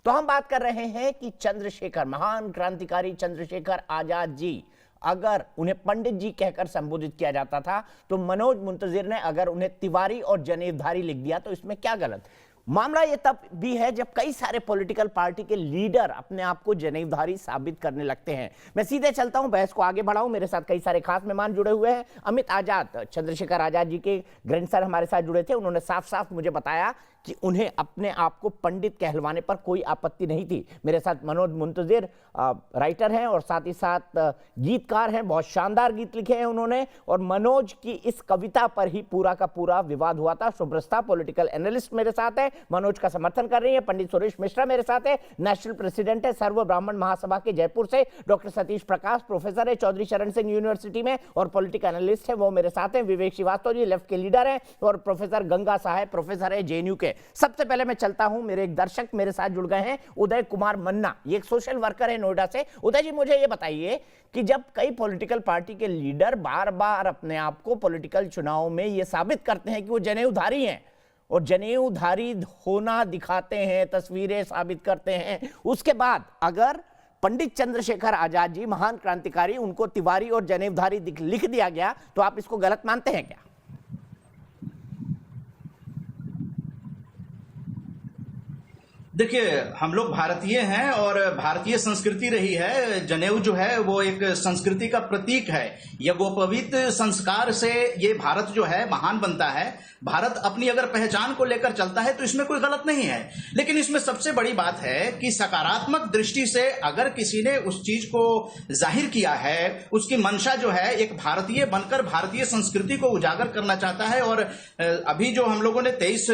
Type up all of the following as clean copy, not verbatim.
तो हम बात कर रहे हैं कि चंद्रशेखर, महान क्रांतिकारी चंद्रशेखर आजाद जी, अगर उन्हें पंडित जी कहकर संबोधित किया जाता था तो मनोज मुंतजिर ने अगर उन्हें तिवारी और जनेवधारी लिख दिया तो इसमें क्या गलत? मामला यह तब भी है जब कई सारे पॉलिटिकल पार्टी के लीडर अपने आप को जनेवधारी साबित करने लगते हैं। मैं सीधे चलता हूं, बहस को आगे बढ़ाऊं। मेरे साथ कई सारे खास मेहमान जुड़े हुए हैं। अमित आजाद, चंद्रशेखर आजाद जी के ग्रैंडसन हमारे साथ जुड़े थे। उन्होंने साफ साफ मुझे बताया कि उन्हें अपने आप को पंडित कहलवाने पर कोई आपत्ति नहीं थी। मेरे साथ मनोज मुंतजिर राइटर हैं और साथ ही साथ गीतकार हैं, बहुत शानदार गीत लिखे हैं उन्होंने। और मनोज की इस कविता पर ही पूरा का पूरा विवाद हुआ था। शुभ्रस्ता पॉलिटिकल एनालिस्ट मेरे साथ है, मनोज का समर्थन कर रही है। पंडित सुरेश मिश्रा मेरे साथ है, नेशनल प्रेसिडेंट है सर्व ब्राह्मण महासभा के जयपुर से। डॉक्टर सतीश प्रकाश प्रोफेसर है चौधरी चरण सिंह यूनिवर्सिटी में और पॉलिटिकल एनालिस्ट है, वो मेरे साथ हैं। विवेक श्रीवास्तव जी लेफ्ट के लीडर हैं और प्रोफेसर गंगा साहब प्रोफेसर है जेएनयू के। सबसे पहले मैं चलता हूं, मेरे एक दर्शक मेरे साथ जुड़ गए हैं, उदय कुमार मन्ना, ये एक सोशल वर्कर है नोएडा से। उदय जी, मुझे ये बताइए कि जब कई पॉलिटिकल पार्टी के लीडर बार बार अपने आप को पॉलिटिकल चुनाव में ये साबित करते हैं कि वो जनेऊधारी हैं और जनेऊधारी होना दिखाते हैं, तस्वीरें साबित करते हैं, उसके बाद अगर पंडित चंद्रशेखर आजाद जी महान क्रांतिकारी, उनको तिवारी और जनेऊधारी लिख दिया गया तो आप इसको गलत मानते हैं क्या? देखिए, हम लोग भारतीय हैं और भारतीय संस्कृति रही है। जनेऊ जो है वो एक संस्कृति का प्रतीक है। यज्ञोपवीत संस्कार से ये भारत जो है महान बनता है। भारत अपनी अगर पहचान को लेकर चलता है तो इसमें कोई गलत नहीं है। लेकिन इसमें सबसे बड़ी बात है कि सकारात्मक दृष्टि से अगर किसी ने उस चीज को जाहिर किया है, उसकी मंशा जो है एक भारतीय बनकर भारतीय संस्कृति को उजागर करना चाहता है। और अभी जो हम लोगों ने 23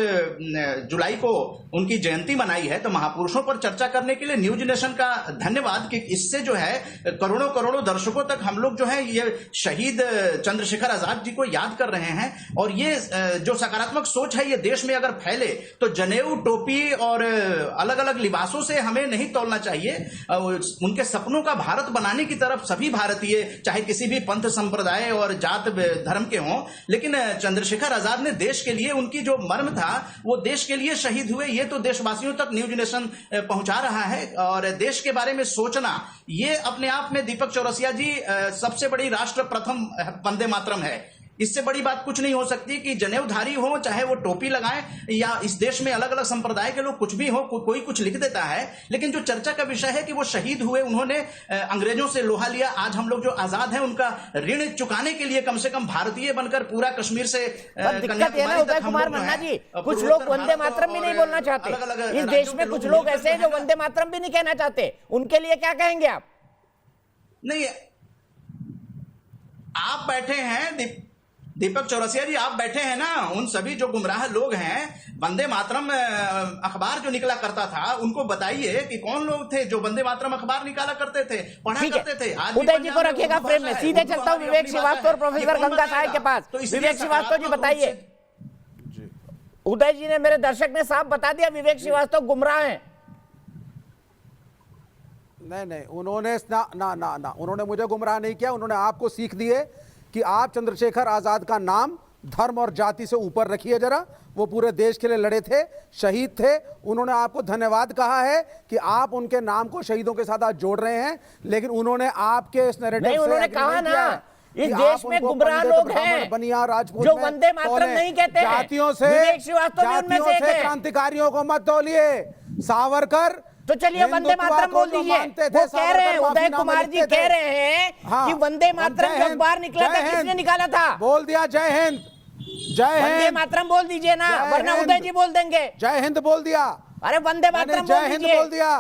जुलाई को उनकी जयंती मनाई है, तो महापुरुषों पर चर्चा करने के लिए न्यूज नेशन का धन्यवाद कि इससे जो है करोड़ों करोड़ों दर्शकों तक हम लोग जो है ये शहीद चंद्रशेखर आजाद जी को याद कर रहे हैं। और ये जो सकारात्मक सोच है ये देश में अगर फैले तो जनेऊ, टोपी और अलग अलग लिबासों से हमें नहीं तौलना चाहिए। उनके सपनों का भारत बनाने की तरफ सभी भारतीय, चाहे किसी भी पंथ संप्रदाय और जात धर्म के हों, लेकिन चंद्रशेखर आजाद ने देश के लिए, उनकी जो मर्म था वो देश के लिए शहीद हुए, ये तो देशवासियों तक न्यूज नेशन पहुंचा रहा है। और देश के बारे में सोचना ये अपने आप में, दीपक चौरसिया जी, सबसे बड़ी राष्ट्र प्रथम वंदे मातरम है। इससे बड़ी बात कुछ नहीं हो सकती कि जनेऊधारी हो, चाहे वो टोपी लगाएं, या इस देश में अलग अलग संप्रदाय के लोग कुछ भी हो, कोई कुछ लिख देता है। लेकिन जो चर्चा का विषय है कि वो शहीद हुए, उन्होंने अंग्रेजों से लोहा लिया, आज हम लोग जो आजाद हैं उनका ऋण चुकाने के लिए कम से कम भारतीय बनकर पूरा कश्मीर से कन्याकुमारी तक कुमार मन्ना जी, कुछ लोग वंदे मातरम भी नहीं बोलना चाहते। इस देश में कुछ लोग ऐसे हैं जो वंदे मातरम भी नहीं कहना चाहते, उनके लिए क्या कहेंगे आप? नहीं, आप बैठे हैं दीपक चौरसिया जी, आप बैठे हैं ना, उन सभी जो गुमराह लोग हैं, वंदे मातरम अखबार जो निकला करता था उनको बताइए कि कौन लोग थे जो वंदे मातरम अखबार निकाला करते थे, पढ़ा करते थे। आज उदय जी को रखिएगा फ्रेम में। सीधे चलता हूं विवेक श्रीवास्तव और प्रोफेसर गंगा साहब के पास। विवेक श्रीवास्तव जी बताइए। उदय जी ने, मेरे दर्शक ने साफ बता दिया विवेक श्रीवास्तव गुमराह हैं। नहीं, उन्होंने ना उन्होंने मुझे गुमराह नहीं किया। उन्होंने आपको सीख दी है कि आप चंद्रशेखर आजाद का नाम धर्म और जाति से ऊपर रखिए जरा। वो पूरे देश के लिए लड़े थे, शहीद थे। उन्होंने आपको धन्यवाद कहा है कि आप उनके नाम को शहीदों के साथ आज जोड़ रहे हैं, लेकिन उन्होंने आपके इस नैरेटिव से उन्होंने कहा ना, इस देश में गुमराह लोग हैं बनिया राजपूत जो वंदे मातरम नहीं कहते हैं। जातियों से क्रांतिकारियों को मत तौलिए। सावरकर, तो चलिए वंदे मातरम बोल दीजिए। वो कह रहे हैं, उदय कुमार जी कह रहे हैं कि वंदे मातरम जब बाहर निकला था, किसने निकाला था? बोल दिया जय हिंद, जय हिंद। वंदे मातरम बोल दीजिए ना, वरना उदय जी बोल देंगे। जय हिंद बोल दिया। अरे वंदे मातरम जय हिंद बोल दिया,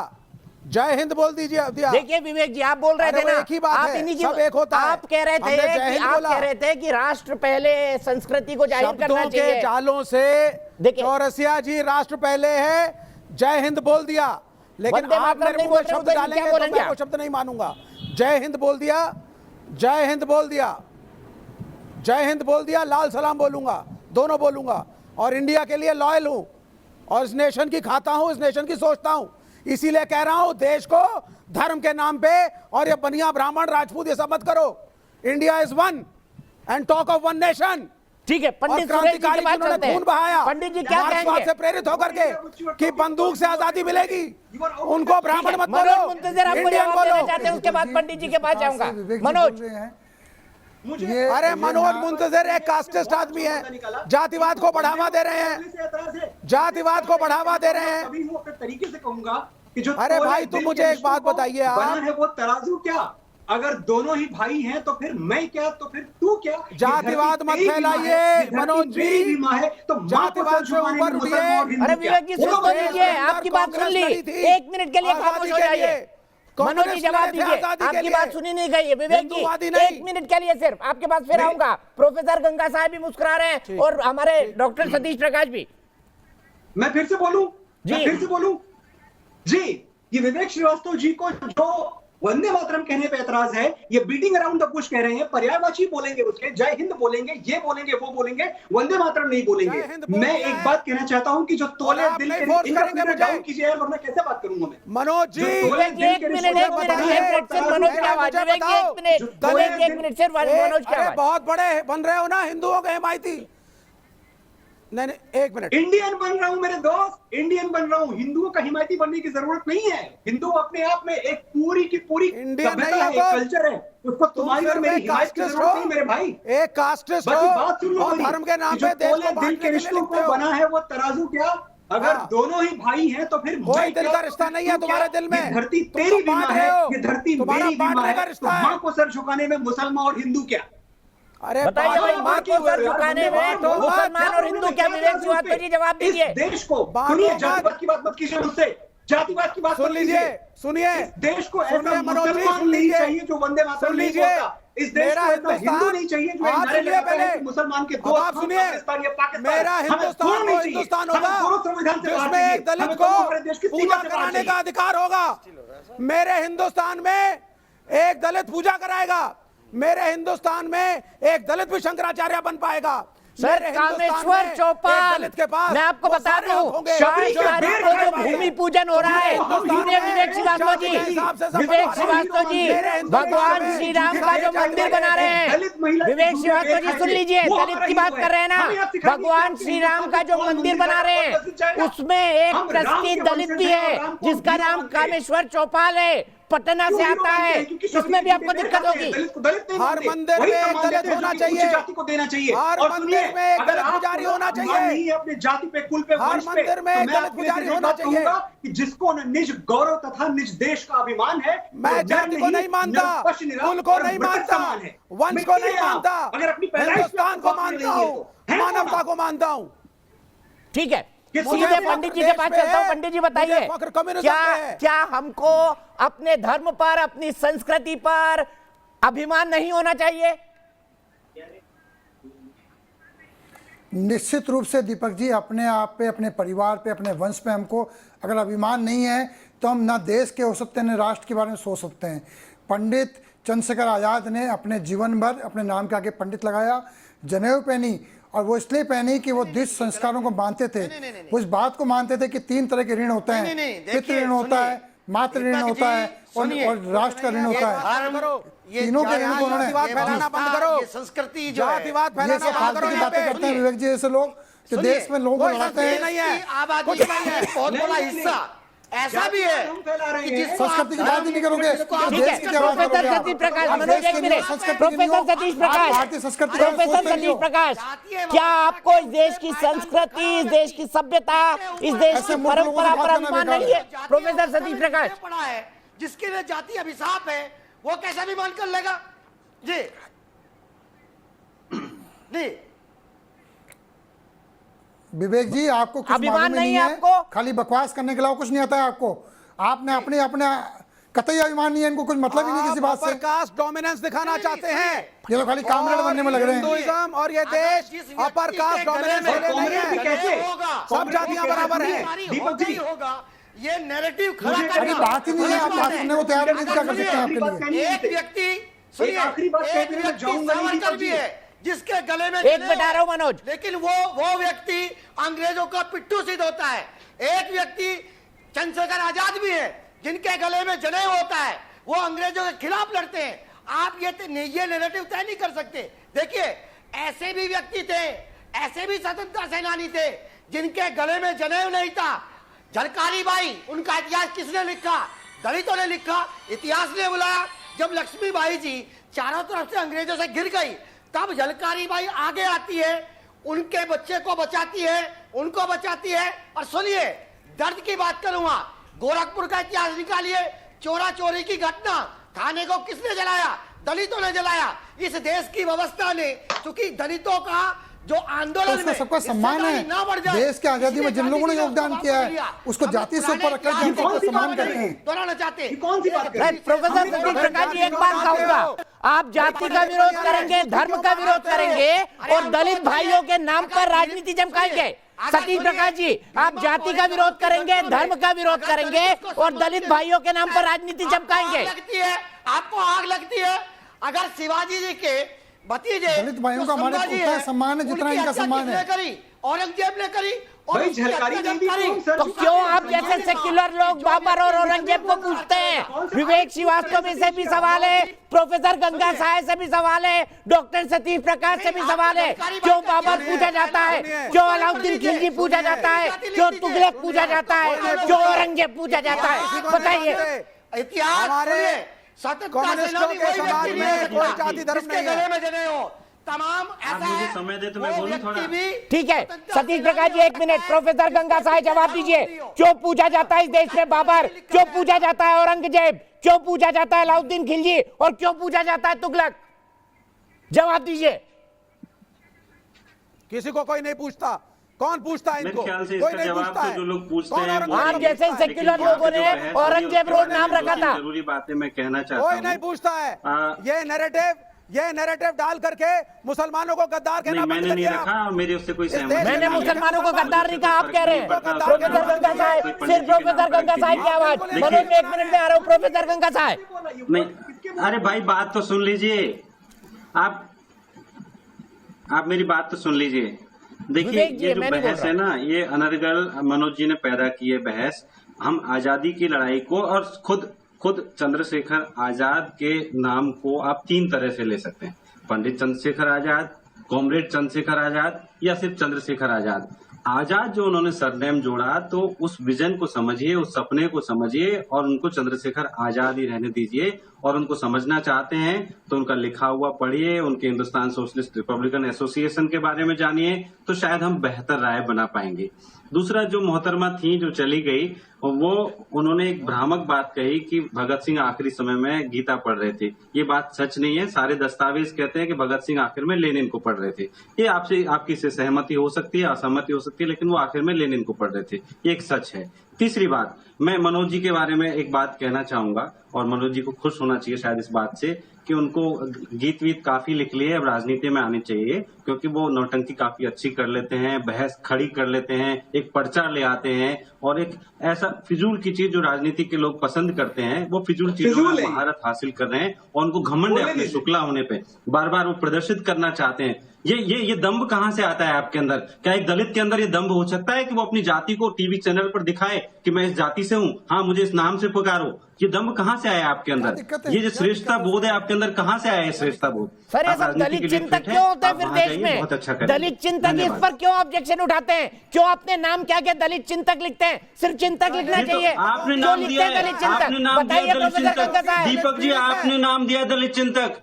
जय हिंद बोल दीजिए। देखिए विवेक जी, आप बोल रहे थे ना, एक ही बात है, सब एक होता है। आप कह रहे थे कि राष्ट्र पहले, संस्कृति को जाहिर करना चाहिए। के जालों से चौरसिया जी राष्ट्र पहले है, जय हिंद बोल दिया। लेकिन आप मेरे मुंह में शब्द डालेंगे तो मैं वो शब्द नहीं मानूंगा। जय हिंद बोल दिया, जय हिंद बोल दिया, जय हिंद बोल दिया, लाल सलाम बोलूंगा, दोनों बोलूंगा। और इंडिया के लिए लॉयल हूं और इस नेशन की खाता हूं, इस नेशन की सोचता हूं। इसीलिए कह रहा हूं, देश को धर्म के नाम पे और ये बनिया ब्राह्मण राजपूत ये सब मत करो। India is one and talk of one nation. ठीक है, पंडित सुरेश जी के पास चलते हैं। पंडित जी क्या कहेंगे? से प्रेरित होकर के कि बंदूक से आजादी मिलेगी, उनको ब्राह्मण मत बोलो। मनोज मुंतजिर आपको जवाब देना चाहते हैं, उसके बाद पंडित जी के पास जाऊंगा। मनोज, अरे मनोज मुंतजिर एक कास्टिस्ट आदमी है, जातिवाद को बढ़ावा दे रहे हैं, जातिवाद को बढ़ावा दे रहे हैं। तरीके से कहूंगा कि जो अरे भाई तुम मुझे एक बात बताइए, आप है वो तराजू क्या? अगर दोनों ही भाई हैं तो फिर मैं क्या, तो फिर तू क्या? जातिवाद मत फैलाइए मनोज जी, माँ है तो जातिवाद से ऊपर उठिए। अरे विवेक जी सुन तो लीजिए, आपकी बात सुन ली, 1 मिनट के लिए खामोश हो जाइए। मनोज जी जवाब दीजिए, आपकी बात सुनी नहीं गई है। विवेक जी 1 मिनट के लिए सिर्फ आपके पास फिर आऊंगा। प्रोफेसर गंगा साहब भी मुस्कुरा रहे हैं और हमारे डॉक्टर सतीश प्रकाश भी। मैं फिर से बोलूं जी, ये विवेक श्रीवास्तव जी को जो वंदे मातरम कहने पे एतराज है, ये बीटिंग अराउंड द बुश कह रहे हैं, पर्यायवाची बोलेंगे, उसके जय हिंद बोलेंगे, ये बोलेंगे, वो बोलेंगे, वंदे मातरम नहीं बोलेंगे। मैं एक बात कहना चाहता हूं कि जो तोले दिल के डाउन कीजिए यार, वरना कैसे बात करूंगा मैं? मनोज जी एक मिनट सिर्फ मनोज क्या बहुत बड़े बन रहे हो ना हिंदुओं के हिमायती। नहीं 1 मिनट, इंडियन बन रहा हूं मेरे दोस्त, इंडियन बन रहा हूं। हिंदुओं का हिमायती बनने की जरूरत नहीं है। हिंदू अपने आप में एक पूरी की पूरी सभ्यता है, एक कल्चर है, उसको तुम्हारी और मेरी हिमायत की जरूरत नहीं मेरे भाई। एक कास्टिस्ट हो और धर्म के नाम पे देश को दिल के रिश्तों को बना है वो तराजू क्या? अगर दोनों ही भाई हैं तो फिर कोई दिल का रिश्ता नहीं है तुम्हारे दिल में। धरती तेरी भी माँ है, ये धरती मेरी भी माँ है, माँ को सर झुकाने में मुसलमान और हिंदू क्या? अरे बताइए भाई, माँ को सर झुकाने में मुसलमान और हिंदू क्या? विवेक श्रीवास्तव जी जवाब दीजिए। देश को सुनिए, जातिवाद की बात मत कीजिए मुझसे, जातिवाद की बात सुन लीजिए, सुनिए देश को ऐसा मुसलमान नहीं चाहिए जो वंदे मातरम नहीं बोलता। इस देश को ऐसा हिंदू नहीं चाहिए जो नारे लगाता है कि मुसलमान के दो मेरा हिंदुस्तान वो हिंदुस्तान होगा जिसमें एक दलित को पूजा कराने का अधिकार होगा। मेरे हिंदुस्तान में एक दलित पूजा कराएगा, मेरे हिंदुस्तान में एक दलित भी शंकराचार्य बन पाएगा। सर कामेश्वर चौपाल, मैं आपको बता दूं, 22 तारीख को जो भूमि पूजन हो रहा है, विवेक श्रीवास्तव जी भगवान श्री राम का जो मंदिर बना रहे हैं, विवेक श्रीवास्तव जी सुन लीजिए, दलित की बात कर रहे हैं ना, भगवान श्री राम का जो मंदिर बना रहे हैं उसमें एक ट्रस्टी दलित भी है जिसका नाम कामेश्वर चौपाल है, पटना से आता है। इसमें भी आपको दिक्कत होगी। हर मंदिर में एक दलित होना चाहिए, जाति को देना चाहिए, हर मंदिर में एक दलित पुजारी होना चाहिए, अपने जाति पे, कुल पे, हर मंदिर में एक दलित पुजारी होना चाहिए कि जिसको न निज गौरव तथा निज देश का अभिमान है। मैं जाति को नहीं मानता, कुल को नहीं मानता, वंश को नहीं मानता, हिंदुस्तान को मानता हूँ, मानवता को मानता हूँ। ठीक है, सीधे पंडित जी के पास चलता हूं। पंडित जी बताइए, क्या हमको अपने धर्म पर, अपनी संस्कृति पर अभिमान नहीं होना चाहिए? निश्चित रूप से दीपक जी, अपने आप पे, अपने परिवार पे, अपने वंश पे हमको अगर अभिमान नहीं है तो हम ना देश के हो सकते हैं, ना राष्ट्र के बारे में सोच सकते हैं। पंडित चंद्रशेखर आज़ाद ने अपने जीवन भर अपने नाम के आगे पंडित लगाया, जनेऊ पहनी, और वो इसलिए पहनी कि वो देश संस्कारों को मानते थे। वो इस बात को मानते थे कि 3 तरह के ऋण होते हैं, पितृ ऋण होता है, मातृ ऋण होता है और राष्ट्र का ऋण होता है। तीनों के ऋण को उन्होंने फैलाना बंद करो, संस्कृति जो है, फैलाना बंद करो। बातें करते हैं विवेक जी जैसे लोग कि देश में लोगों को लड़ाते हैं, नहीं है, आबादी का बहुत बड़ा हिस्सा ऐसा भी है कि जिस संस्कृति की बात ही नहीं करोगे, देश की जवाब प्रोफेसर सतीश प्रकाश, मनोज एक मिनट, प्रोफेसर सतीश प्रकाश, भारतीय संस्कृति, प्रोफेसर सतीश प्रकाश, क्या आपको इस देश की संस्कृति, इस देश की सभ्यता, इस देश की परंपरा पर अभिमान नहीं है? प्रोफेसर सतीश प्रकाश, पढ़ा है जिसके लिए जाति अभिशाप है, वो कैसा अभिमान कर लेगा? जी जी विवेक जी, आपको कुछ मालूम नहीं है, खाली बकवास करने के अलावा कुछ नहीं आता है आपको। आपने अपने कतई अभिमान नहीं है, इनको कुछ मतलब ही नहीं किसी बात से। कास्ट डोमिनेंस दिखाना चाहते हैं, ये लोग खाली कामरेड बनने में लग रहे हैं। हिंदुइज्म और ये देश अपर कास्ट डोमिनेंस नहीं है, सब जातियां बराबर हैं। दीपक जी होगा ये नैरेटिव खड़ा अरे करना। बात ही नहीं है, आप बात सुनने को तैयार नहीं, क्या कर सकते हैं आपके लिए? एक व्यक्ति सुनिए, आखिरी बात कहते हैं, एक जाऊंगा नहीं व्यक्ति दीपक जी, है जिसके गले में एक बता रहा हूं मनोज, लेकिन वो व्यक्ति अंग्रेजों का पिट्ठू सिद्ध होता है। एक व्यक्ति चंद्रशेखर आजाद भी है जिनके गले में जनेऊ होता है, वो अंग्रेजों के खिलाफ लड़ते हैं। आप ये नैरेटिव तय नहीं कर सकते। देखिए, ऐसे भी व्यक्ति थे, ऐसे भी स्वतंत्रता सेनानी थे जिनके गले में जनेऊ नहीं था। झलकारी बाई, उनका इतिहास किसने लिखा? दलितों ने लिखा। इतिहास ने बुलाया। जब लक्ष्मीबाई जी चारों तरफ से अंग्रेजों से गिर गई, तब झलकारी बाई आगे आती है, उनके बच्चे को बचाती है, उनको बचाती है। और सुनिए, दर्द की बात करूंगा, गोरखपुर का इतिहास निकालिए, चोरा चोरी की घटना, थाने को किसने जलाया? दलितों ने जलाया। इस देश की व्यवस्था ने, चूंकि दलितों का जो आंदोलन उसको सबका सम्मान है। देश की आजादी में जिन लोगों ने योगदान किया है उसको जाति से ऊपर रखकर हम सबका सम्मान करते हैं। दोहराना चाहते हैं। कौन सी बात करें? प्रोफेसर सतीश प्रकाश जी, एक बात कहूंगा, आप जाति का विरोध करेंगे, धर्म का विरोध करेंगे और दलित भाइयों के नाम पर राजनीति चमकाएंगे। सतीश प्रकाश जी, आप जाति का विरोध करेंगे, धर्म का विरोध करेंगे और दलित भाइयों के नाम पर राजनीति चमकाएंगे। आपको आग लगती है अगर शिवाजी जी के भतीजे दलित भाइयों का हमारे उतना सम्मान है जितना इनका सम्मान है। औरंगजेब ने करी और भाई झलकारी नहीं दी कौन सर? तो क्यों आप जैसे सेक्युलर लोग बाबर और औरंगजेब को पूछते हैं? विवेक श्रीवास्तव से भी सवाल है, प्रोफेसर गंगा साय से भी सवाल है, डॉक्टर सतीश प्रकाश से भी सवाल है। क्यों बाबर पूछा जाता है? क्यों अलाउद्दीन खिलजी पूछा जाता है? क्यों तुगलक पूछा जाता है? क्यों औरंगजेब पूछा जाता है? बताइए। इतिहास कम्युनिस्टों के समाज में कोई जाति धर्म नहीं है। तमाम ऐसा है। समय दे तो मैं बोलूं थोड़ा। ठीक है सतीश प्रकाश जी, एक मिनट। प्रोफेसर गंगा साय जवाब दीजिए। क्यों पूछा जाता है इस देश में बाबर? क्यों पूछा जाता है औरंगजेब? क्यों पूछा जाता है अलाउद्दीन खिलजी? और क्यों पूछा जाता है तुगलक? जवाब दीजिए। किसी को कोई नहीं पूछता। कौन पूछता है इनको? कोई नहीं पूछता है। जो लोग पूछते हैं आप जैसे सेक्युलर लोगों ने औरंगजेब रोड नाम रखा था। जरूरी बातें मैं कहना चाहता हूं। कोई नहीं पूछता है। ये नैरेटिव डाल करके मुसलमानों को गद्दार कहना बंद मैंने कर नहीं दिया। रखा, मेरे उससे कोई सहमति। मैंने मुसलमानों को गद्दार नहीं कहा, आप कह रहे हैं। प्रोफेसर गंगा साय, सिर्फ प्रोफेसर गंगा साय की आवाज। मनोज, मैं 1 मिनट में आ रहा हूँ। प्रोफेसर गंगा साय, नहीं, अरे भाई बात तो सुन लीजिए। आप मेरी बात तो सुन लीजिए। देखिए, ये जो बहस है ना, ये अनर्गल मनोज जी ने पैदा की है बहस। हम आजादी की लड़ाई को और खुद चंद्रशेखर आजाद के नाम को आप 3 तरह से ले सकते हैं। पंडित चंद्रशेखर आजाद, कॉमरेड चंद्रशेखर आजाद या सिर्फ चंद्रशेखर आजाद। आजाद जो उन्होंने सरनेम जोड़ा, तो उस विजन को समझिए, उस सपने को समझिए और उनको चंद्रशेखर आजाद ही रहने दीजिए। और उनको समझना चाहते हैं तो उनका लिखा हुआ पढ़िए, उनके हिंदुस्तान सोशलिस्ट रिपब्लिकन एसोसिएशन के बारे में जानिए, तो शायद हम बेहतर राय बना पाएंगे। दूसरा, जो मोहतरमा थी जो चली गई, वो उन्होंने एक भ्रामक बात कही कि भगत सिंह आखिरी समय में गीता पढ़ रहे थे। ये बात सच नहीं है। सारे दस्तावेज कहते हैं कि भगत सिंह आखिर में लेनिन को पढ़ रहे थे। ये आपकी इससे सहमति हो सकती है, असहमति हो सकती है, लेकिन वो आखिर में लेनिन को पढ़ रहे थे। ये एक सच है। तीसरी बात, मैं मनोज जी के बारे में एक बात कहना चाहूंगा और मनोज जी को खुश होना चाहिए शायद इस बात से कि उनको गीत वीत काफी लिख लिए, अब राजनीति में आनी चाहिए, क्योंकि वो नौटंकी काफी अच्छी कर लेते हैं, बहस खड़ी कर लेते हैं, एक पर्चा ले आते हैं और एक ऐसा फिजूल की चीज जो राजनीति के लोग पसंद करते हैं, वो फिजूल चीजों में महारत हासिल कर रहे हैं और उनको घमंड है अपने शुक्ला होने पे, बार बार वो प्रदर्शित करना चाहते हैं। ये दम्भ कहाँ से आता है आपके अंदर? क्या एक दलित के अंदर ये दम्भ हो सकता है कि वो अपनी जाति को टीवी चैनल पर दिखाए कि मैं इस जाति से हूँ, हाँ मुझे इस नाम से पुकारो? ये दम्भ कहाँ से आया आपके अंदर? ये जो श्रेष्ठता बोध है आपके अंदर, कहाँ से आया है श्रेष्ठता बोध? सर, ये सब दलित चिंतक क्यों होते हैं फिर देश में? बहुत अच्छा करें। दलित चिंतक इस पर क्यों ऑब्जेक्शन उठाते हैं? क्यों अपने नाम क्या क्या दलित चिंतक लिखते हैं? सिर्फ चिंतक लिखना चाहिए। आपने नाम दिया है, आपने नाम दिया दलित चिंतक। दीपक जी, आपने नाम दिया दलित चिंतक।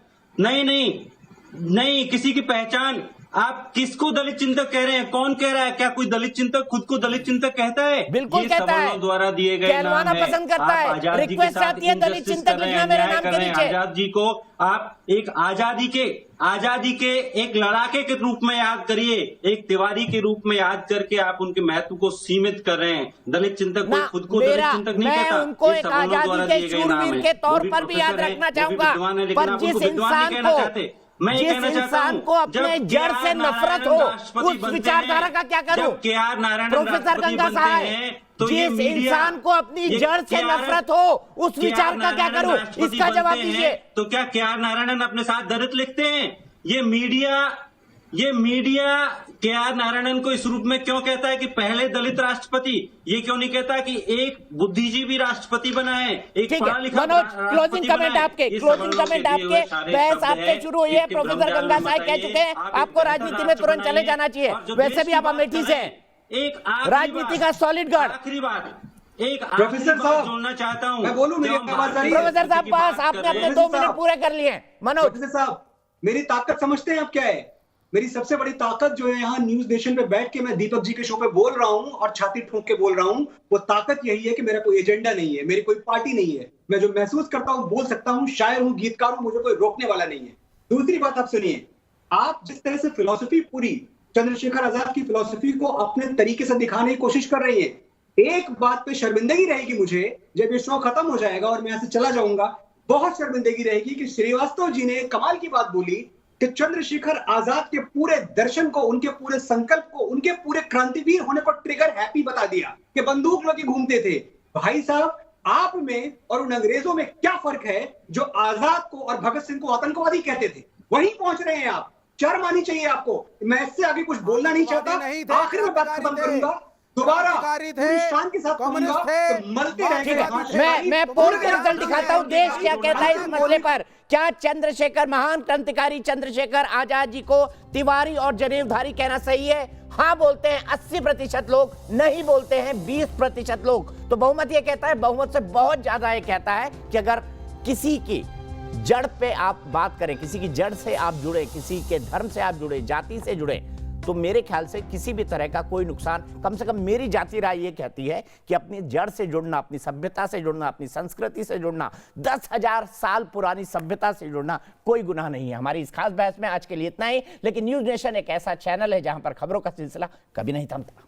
नहीं, किसी की पहचान। आप किसको दलित चिंतक कह रहे हैं? कौन कह रहा है? क्या कोई दलित चिंतक खुद को दलित चिंतक कहता है? बिल्कुल कहता है। द्वारा दिए गए नाम है। पसंद करता है। आजाद जी के साथ दलित चिंतक लिखना मेरे नाम के नीचे। आजाद जी को आप एक आजादी के एक लड़ाके के रूप में याद करिए, एक तिवारी के रूप में याद करके आप उनके महत्व को सीमित कर रहे हैं। दलित चिंतक को खुद को दलित चिंतक नहीं कहता। उनको एक आजादी के शूरवीर के तौर पर भी याद रखना चाहूंगा, पर जिस इंसान को अपने जड़ से नफरत हो, उस विचारधारा का क्या करूं? प्रोफेसर गंगा साहब, जिस इंसान को अपनी जड़ से नफरत हो, उस विचार का क्या करूं? इसका जवाब दीजिए। तो क्या KR नारायणन अपने साथ दलित लिखते हैं? ये मीडिया ये मीडिया के.आर. नारायणन को इस रूप में क्यों कहता है कि पहले दलित राष्ट्रपति? ये क्यों नहीं कहता कि एक बुद्धिजीवी राष्ट्रपति बना है, एक पढ़ा लिखा क्लोजिंग कमेंट आपके, क्लोजिंग कमेंट आपके। बहस आपसे शुरू हुई है, प्रोफेसर गंगा साहब कह चुके हैं आपको राजनीति में तुरंत चले जाना चाहिए। वैसे भी आप अमेठी से हैं, एक राजनीति का सॉलिड गढ़। आखिरी बात, एक प्रोफेसर साहब जोड़ना चाहता हूं, मैं बोलूं, मेरी आवाज आ रही है? प्रोफेसर साहब बस आपने अपने 2 मिनट पूरे कर लिए। मनोज प्रोफेसर साहब, मेरी ताकत समझते हैं आप क्या है? मेरी सबसे बड़ी ताकत जो है, यहाँ न्यूज नेशन पे बैठ के मैं दीपक जी के शो पे बोल रहा हूँ और छाती ठोक के बोल रहा हूँ, वो ताकत यही है कि मेरा कोई एजेंडा नहीं है, मेरी कोई पार्टी नहीं है। मैं जो महसूस करता हूँ बोल सकता हूँ, शायर हूँ, गीतकार हूँ, मुझे कोई रोकने वाला नहीं है। दूसरी बात आप सुनिए, आप जिस तरह से फिलॉसफी पूरी चंद्रशेखर आजाद की फिलॉसफी को अपने तरीके से दिखाने की कोशिश कर रही है, एक बात पे शर्मिंदगी रहेगी मुझे, जब ये शो खत्म हो जाएगा और मैं यहाँ से चला जाऊंगा, बहुत शर्मिंदगी रहेगी कि श्रीवास्तव जी ने कमाल की बात बोली कि चंद्रशेखर आजाद के पूरे दर्शन को, उनके पूरे संकल्प को, उनके पूरे क्रांतिवीर होने पर ट्रिगर हैप्पी बता दिया कि बंदूक लेके घूमते थे। भाई साहब, आप में और उन अंग्रेजों में क्या फर्क है जो आजाद को और भगत सिंह को आतंकवादी कहते थे? वहीं पहुंच रहे हैं आप। शर्म आनी चाहिए आपको। मैं इससे आगे कुछ बोलना नहीं चाहता, आखिर में बात खत्म करूंगा। दोबारा पूरी शान के साथ कहूंगा कि मलते रहेंगे। मैं पोल के रिजल्ट दिखाता हूं, देश क्या कहता है इस मसले पर। क्या चंद्रशेखर, महान क्रांतिकारी चंद्रशेखर आजाद जी को तिवारी और जनेऊधारी कहना सही है? हाँ बोलते हैं 80% लोग, नहीं बोलते हैं 20% लोग। तो बहुमत ये कहता है, बहुमत से बहुत ज्यादा ये कहता है कि अगर किसी की जड़ पे आप बात करें, किसी की जड़ से आप जुड़े, किसी के धर्म से आप जुड़े, जाति से जुड़े, तो मेरे ख्याल से किसी भी तरह का कोई नुकसान, कम से कम मेरी जाति राय ये कहती है कि अपनी जड़ से जुड़ना, अपनी सभ्यता से जुड़ना, अपनी संस्कृति से जुड़ना, 10,000 साल पुरानी सभ्यता से जुड़ना कोई गुनाह नहीं है। हमारी इस खास बहस में आज के लिए इतना ही, लेकिन न्यूज नेशन एक ऐसा चैनल है जहां पर खबरों का सिलसिला कभी नहीं थमता।